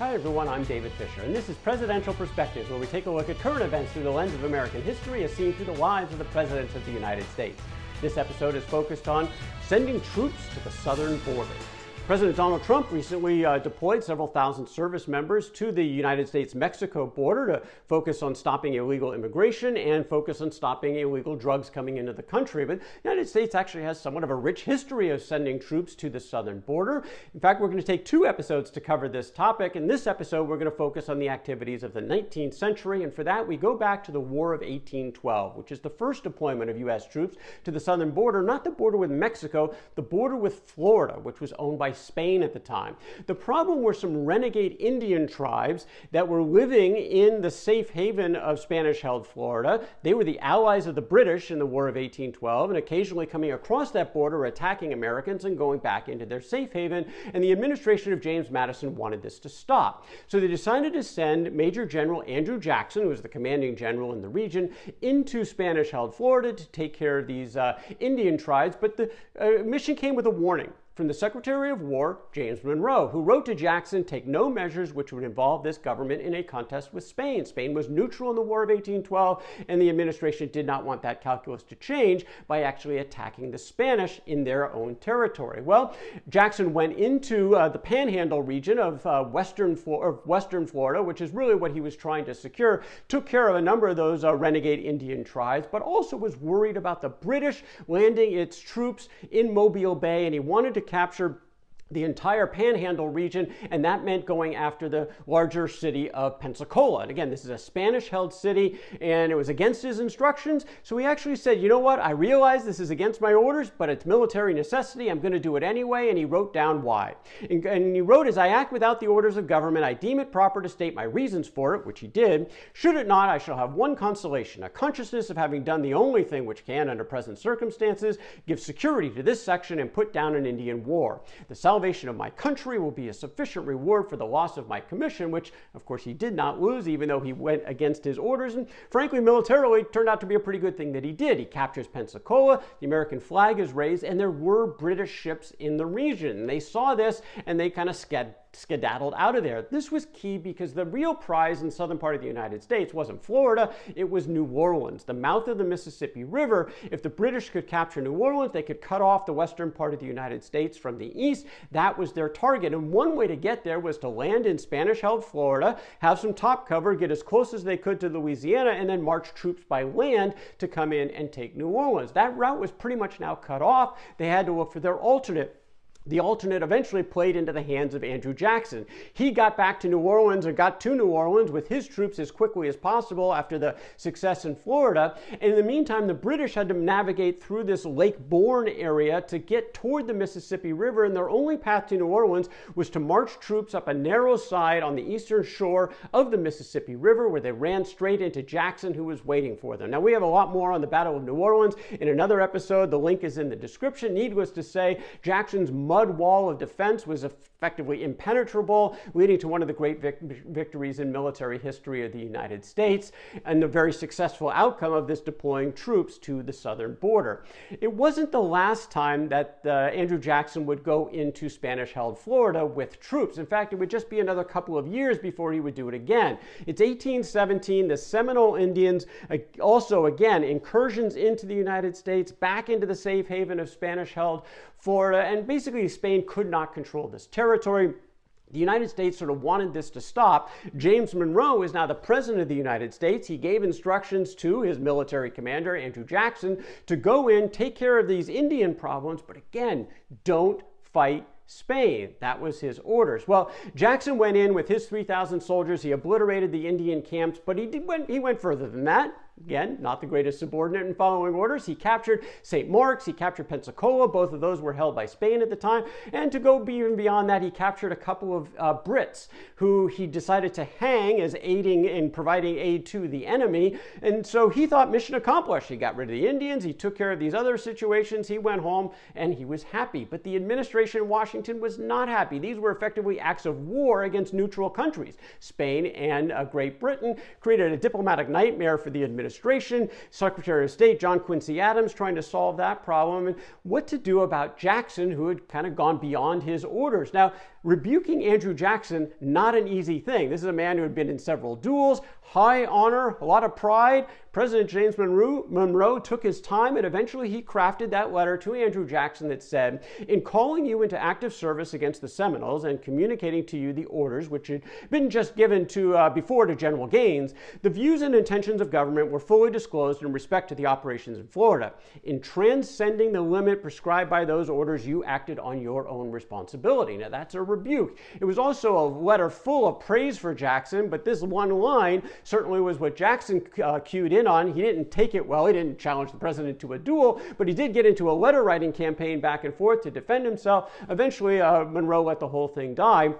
Hi everyone, I'm David Fisher, and this is Presidential Perspectives, where we take a look at current events through the lens of American history as seen through the lives of the presidents of the United States. This episode is focused on sending troops to the southern border. President Donald Trump recently deployed several thousand service members to the United States-Mexico border to focus on stopping illegal immigration and focus on stopping illegal drugs coming into the country. But the United States actually has somewhat of a rich history of sending troops to the southern border. In fact, we're going to take two episodes to cover this topic. In this episode, we're going to focus on the activities of the 19th century, and for that, we go back to the War of 1812, which is the first deployment of U.S. troops to the southern border, not the border with Mexico, the border with Florida, which was owned by Spain at the time. The problem were some renegade Indian tribes that were living in the safe haven of Spanish-held Florida. They were the allies of the British in the War of 1812 and occasionally coming across that border, attacking Americans and going back into their safe haven. And the administration of James Madison wanted this to stop. So they decided to send Major General Andrew Jackson, who was the commanding general in the region, into Spanish-held Florida to take care of these Indian tribes. But the mission came with a warning from the Secretary of War, James Monroe, who wrote to Jackson, take no measures which would involve this government in a contest with Spain. Spain was neutral in the War of 1812, and the administration did not want that calculus to change by actually attacking the Spanish in their own territory. Well, Jackson went into the Panhandle region of Western Florida, which is really what he was trying to secure, took care of a number of those renegade Indian tribes, but also was worried about the British landing its troops in Mobile Bay, and he wanted to capture the entire Panhandle region, and that meant going after the larger city of Pensacola. And again, this is a Spanish-held city, and it was against his instructions, so he actually said, you know what, I realize this is against my orders, but it's military necessity, I'm going to do it anyway, and he wrote down why. And he wrote, as I act without the orders of government, I deem it proper to state my reasons for it, which he did. Should it not, I shall have one consolation, a consciousness of having done the only thing which can, under present circumstances, give security to this section and put down an Indian war. The salvation of my country will be a sufficient reward for the loss of my commission, which of course he did not lose, even though he went against his orders, and frankly militarily it turned out to be a pretty good thing that he did. He captures Pensacola, the American flag is raised, and there were British ships in the region. They saw this and they kind of skedaddled out of there. This was key because the real prize in the southern part of the United States wasn't Florida, it was New Orleans, the mouth of the Mississippi River. If the British could capture New Orleans, they could cut off the western part of the United States from the east. That was their target, and one way to get there was to land in Spanish-held Florida, have some top cover, get as close as they could to Louisiana, and then march troops by land to come in and take New Orleans. That route was pretty much now cut off. They had to look for their alternate. The alternate eventually played into the hands of Andrew Jackson. He got back to New Orleans, or got to New Orleans with his troops as quickly as possible after the success in Florida. And in the meantime, the British had to navigate through this Lake Buren area to get toward the Mississippi River, and their only path to New Orleans was to march troops up a narrow side on the eastern shore of the Mississippi River, where they ran straight into Jackson, who was waiting for them. Now, we have a lot more on the Battle of New Orleans in another episode. The link is in the description. Needless to say, Jackson's mud wall of defense was effectively impenetrable, leading to one of the great victories in military history of the United States, and the very successful outcome of this deploying troops to the southern border. It wasn't the last time that Andrew Jackson would go into Spanish-held Florida with troops. In fact, it would just be another couple of years before he would do it again. It's 1817, the Seminole Indians, also again, incursions into the United States, back into the safe haven of Spanish-held Florida, and basically Spain could not control this territory. The United States sort of wanted this to stop. James Monroe is now the president of the United States. He gave instructions to his military commander, Andrew Jackson, to go in, take care of these Indian problems, but again, don't fight Spain. That was his orders. Well, Jackson went in with his 3,000 soldiers. He obliterated the Indian camps, but he went further than that. Again, not the greatest subordinate in following orders. He captured St. Mark's, he captured Pensacola. Both of those were held by Spain at the time. And to go even beyond that, he captured a couple of Brits who he decided to hang as aiding in providing aid to the enemy. And so he thought mission accomplished. He got rid of the Indians, he took care of these other situations, he went home, and he was happy. But the administration in Washington was not happy. These were effectively acts of war against neutral countries. Spain and Great Britain created a diplomatic nightmare for the administration. Secretary of State John Quincy Adams trying to solve that problem, and what to do about Jackson, who had kind of gone beyond his orders. Now, rebuking Andrew Jackson, not an easy thing. This is a man who had been in several duels, high honor, a lot of pride. President James Monroe took his time, and eventually he crafted that letter to Andrew Jackson that said, in calling you into active service against the Seminoles and communicating to you the orders which had been just given to before to General Gaines, the views and intentions of government were fully disclosed in respect to the operations in Florida. In transcending the limit prescribed by those orders, you acted on your own responsibility. Now that's a rebuke. It was also a letter full of praise for Jackson, but this one line certainly was what Jackson cued in on. He didn't take it well. He didn't challenge the president to a duel, but he did get into a letter writing campaign back and forth to defend himself. Eventually, Monroe let the whole thing die.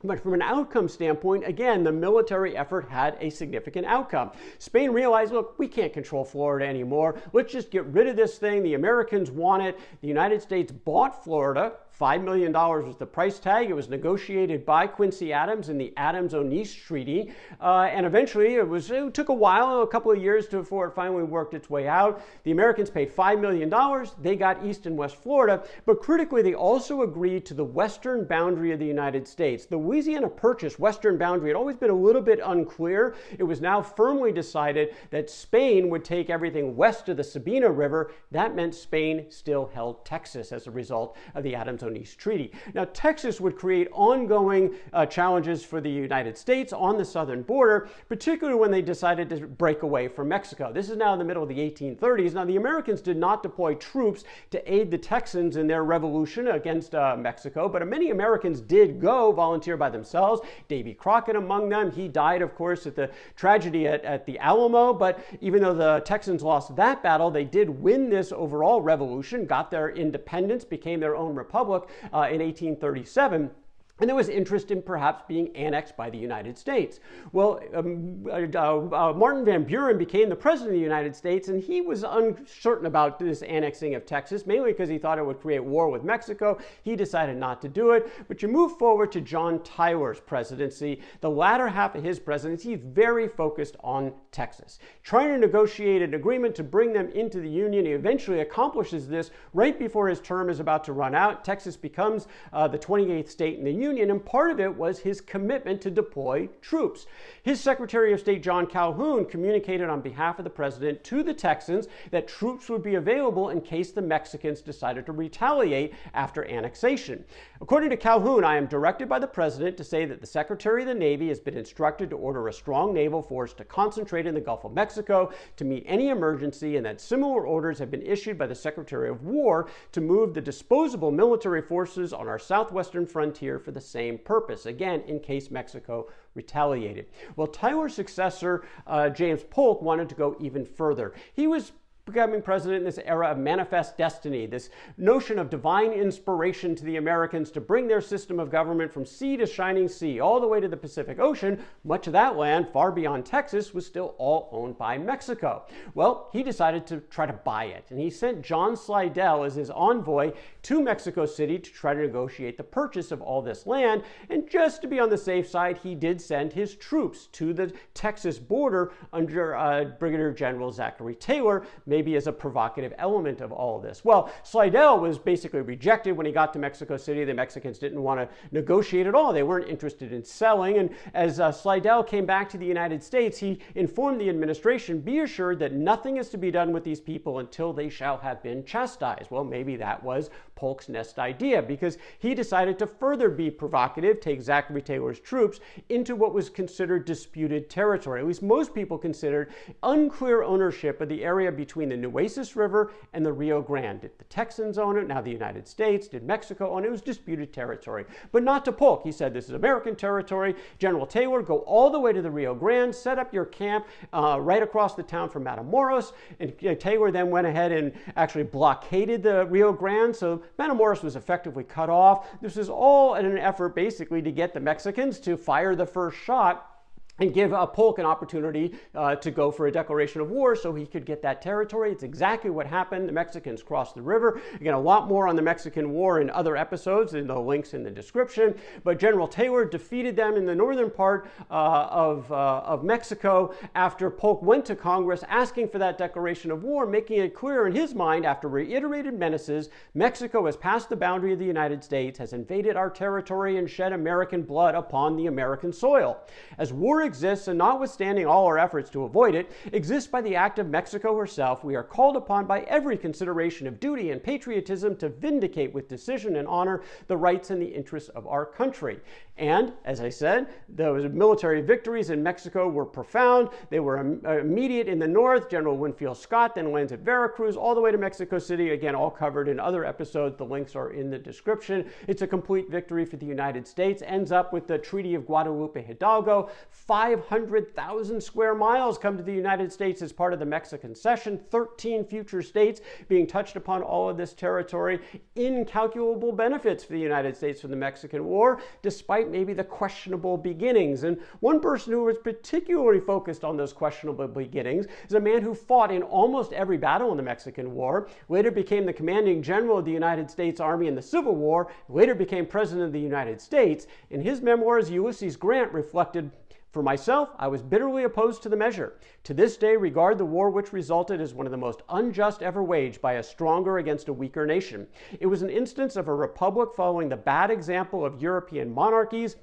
But from an outcome standpoint, again, the military effort had a significant outcome. Spain realized, look, we can't control Florida anymore. Let's just get rid of this thing. The Americans want it. The United States bought Florida. $5 million was the price tag. It was negotiated by Quincy Adams in the Adams-Onis Treaty. And eventually, it took a while, a couple of years before it finally worked its way out. The Americans paid $5 million. They got East and West Florida. But critically, they also agreed to the western boundary of the United States. The Louisiana Purchase western boundary had always been a little bit unclear. It was now firmly decided that Spain would take everything west of the Sabina River. That meant Spain still held Texas as a result of the Adams-Onis Treaty. Now, Texas would create ongoing challenges for the United States on the southern border, particularly when they decided to break away from Mexico. This is now in the middle of the 1830s. Now, the Americans did not deploy troops to aid the Texans in their revolution against Mexico, but many Americans did go volunteer by themselves. Davy Crockett among them. He died, of course, at the tragedy at the Alamo, but even though the Texans lost that battle, they did win this overall revolution, got their independence, became their own republic in 1837. And there was interest in perhaps being annexed by the United States. Well, Martin Van Buren became the president of the United States, and he was uncertain about this annexing of Texas, mainly because he thought it would create war with Mexico. He decided not to do it. But you move forward to John Tyler's presidency. The latter half of his presidency, he's very focused on Texas, trying to negotiate an agreement to bring them into the Union. He eventually accomplishes this right before his term is about to run out. Texas becomes the 28th state in the Union. And part of it was his commitment to deploy troops. His Secretary of State, John Calhoun, communicated on behalf of the president to the Texans that troops would be available in case the Mexicans decided to retaliate after annexation. According to Calhoun, I am directed by the president to say that the Secretary of the Navy has been instructed to order a strong naval force to concentrate in the Gulf of Mexico to meet any emergency, and that similar orders have been issued by the Secretary of War to move the disposable military forces on our southwestern frontier for the same purpose, again, in case Mexico retaliated. Well, Tyler's successor, James Polk, wanted to go even further. He was becoming president in this era of manifest destiny, this notion of divine inspiration to the Americans to bring their system of government from sea to shining sea, all the way to the Pacific Ocean. Much of that land, far beyond Texas, was still all owned by Mexico. Well, he decided to try to buy it, and he sent John Slidell as his envoy to Mexico City to try to negotiate the purchase of all this land. And just to be on the safe side, he did send his troops to the Texas border under Brigadier General Zachary Taylor, maybe as a provocative element of all of this. Well, Slidell was basically rejected when he got to Mexico City. The Mexicans didn't want to negotiate at all. They weren't interested in selling. And as Slidell came back to the United States, he informed the administration, be assured that nothing is to be done with these people until they shall have been chastised. Well, maybe that was Polk's next idea, because he decided to further be provocative, take Zachary Taylor's troops into what was considered disputed territory. At least most people considered unclear ownership of the area between the Nueces River and the Rio Grande. Did the Texans own it? Now the United States? Did Mexico own it? It was disputed territory. But not to Polk. He said, this is American territory. General Taylor, go all the way to the Rio Grande, set up your camp right across the town from Matamoros. And Taylor then went ahead and actually blockaded the Rio Grande. So Matamoros was effectively cut off. This was all in an effort basically to get the Mexicans to fire the first shot and give Polk an opportunity to go for a declaration of war so he could get that territory. It's exactly what happened. The Mexicans crossed the river. Again, a lot more on the Mexican War in other episodes, and the links in the description. But General Taylor defeated them in the northern part of Mexico after Polk went to Congress asking for that declaration of war, making it clear in his mind, after reiterated menaces, Mexico has passed the boundary of the United States, has invaded our territory, and shed American blood upon the American soil. As war exists, and notwithstanding all our efforts to avoid it, exists by the act of Mexico herself, we are called upon by every consideration of duty and patriotism to vindicate with decision and honor the rights and the interests of our country. And, as I said, those military victories in Mexico were profound. They were immediate in the north. General Winfield Scott then lands at Veracruz all the way to Mexico City. Again, all covered in other episodes. The links are in the description. It's a complete victory for the United States. Ends up with the Treaty of Guadalupe Hidalgo. 500,000 square miles come to the United States as part of the Mexican Cession. 13 future states being touched upon all of this territory. Incalculable benefits for the United States from the Mexican War, despite maybe the questionable beginnings. And one person who was particularly focused on those questionable beginnings is a man who fought in almost every battle in the Mexican War, later became the commanding general of the United States Army in the Civil War, later became president of the United States. In his memoirs, Ulysses Grant reflected, "For myself, I was bitterly opposed to the measure. To this day, regard the war which resulted as one of the most unjust ever waged by a stronger against a weaker nation. It was an instance of a republic following the bad example of European monarchies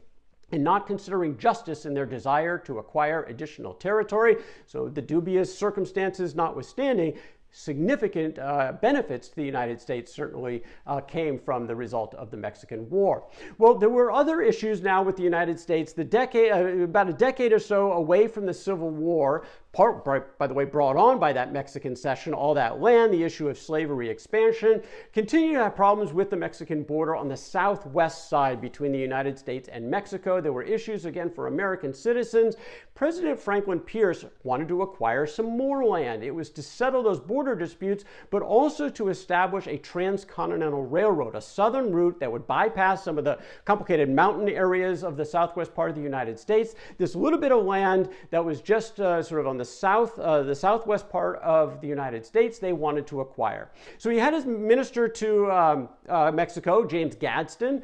and not considering justice in their desire to acquire additional territory." So the dubious circumstances notwithstanding, significant benefits to the United States certainly came from the result of the Mexican War. Well, there were other issues now with the United States. About a decade or so away from the Civil War, by the way, brought on by that Mexican Cession, all that land, the issue of slavery expansion, continue to have problems with the Mexican border on the southwest side between the United States and Mexico. There were issues, again, for American citizens. President Franklin Pierce wanted to acquire some more land. It was to settle those border disputes, but also to establish a transcontinental railroad, a southern route that would bypass some of the complicated mountain areas of the southwest part of the United States. This little bit of land that was just sort of on the southwest part of the United States, they wanted to acquire. So he had his minister to Mexico, James Gadsden,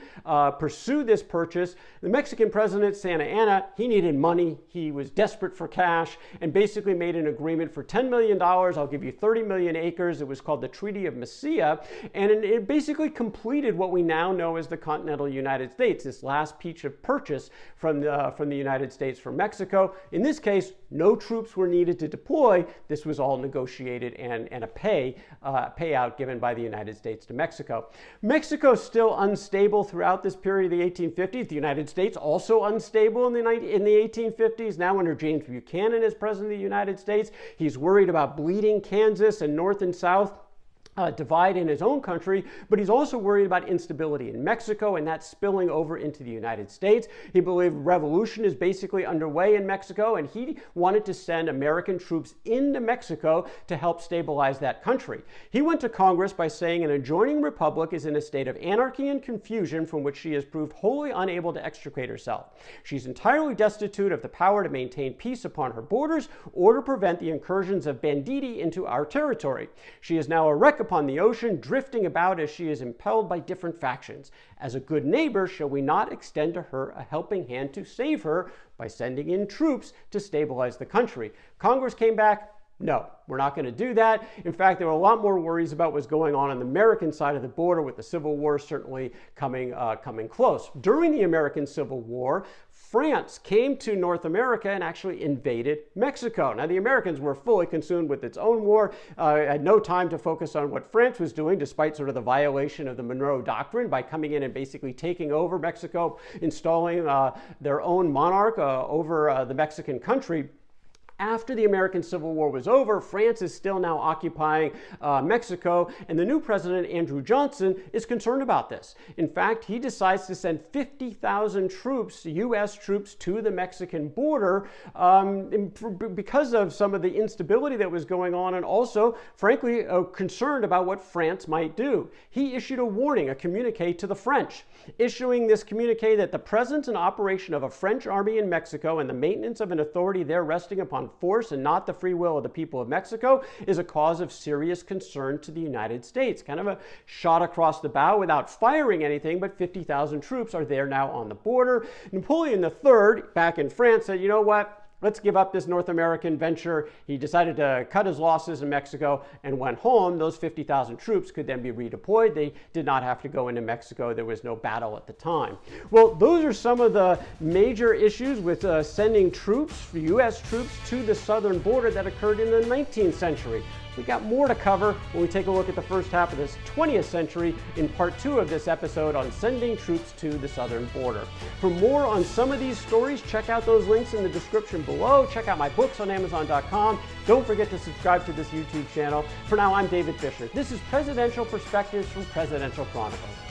pursue this purchase. The Mexican president, Santa Anna, he needed money. He was desperate for cash and basically made an agreement for $10 million. I'll give you 30 million acres. It was called the Treaty of Mesilla, and it basically completed what we now know as the continental United States, this last piece of purchase from the United States for Mexico. In this case, no troops were needed to deploy. This was all negotiated and a payout given by the United States to Mexico. Mexico is still unstable throughout this period of the 1850s. The United States also unstable in the 1850s. Now under James Buchanan as president of the United States, he's worried about bleeding Kansas and North and South divide in his own country, but he's also worried about instability in Mexico and that spilling over into the United States. He believed revolution is basically underway in Mexico, and he wanted to send American troops into Mexico to help stabilize that country. He went to Congress by saying an adjoining republic is in a state of anarchy and confusion from which she has proved wholly unable to extricate herself. She's entirely destitute of the power to maintain peace upon her borders or to prevent the incursions of banditti into our territory. She is now a wreck upon the ocean, drifting about as she is impelled by different factions. As a good neighbor, shall we not extend to her a helping hand to save her by sending in troops to stabilize the country? Congress came back, no, we're not going to do that. In fact, there were a lot more worries about what's going on the American side of the border, with the Civil War certainly coming close. During the American Civil War, France came to North America and actually invaded Mexico. Now, the Americans were fully consumed with its own war, had no time to focus on what France was doing, despite sort of the violation of the Monroe Doctrine by coming in and basically taking over Mexico, installing their own monarch over the Mexican country. After the American Civil War was over, France is still now occupying Mexico, and the new president, Andrew Johnson, is concerned about this. In fact, he decides to send 50,000 troops, U.S. troops, to the Mexican border because of some of the instability that was going on, and also, frankly, concerned about what France might do. He issued a warning, a communique to the French, issuing this communique that the presence and operation of a French army in Mexico and the maintenance of an authority there resting upon force and not the free will of the people of Mexico is a cause of serious concern to the United States. Kind of a shot across the bow without firing anything, but 50,000 troops are there now on the border. Napoleon III, back in France, said, you know what? Let's give up this North American venture. He decided to cut his losses in Mexico and went home. Those 50,000 troops could then be redeployed. They did not have to go into Mexico. There was no battle at the time. Well, those are some of the major issues with sending troops, U.S. troops, to the southern border that occurred in the 19th century. We've got more to cover when we take a look at the first half of this 20th century in part 2 of this episode on sending troops to the southern border. For more on some of these stories, check out those links in the description below. Check out my books on Amazon.com. Don't forget to subscribe to this YouTube channel. For now, I'm David Fisher. This is Presidential Perspectives from Presidential Chronicles.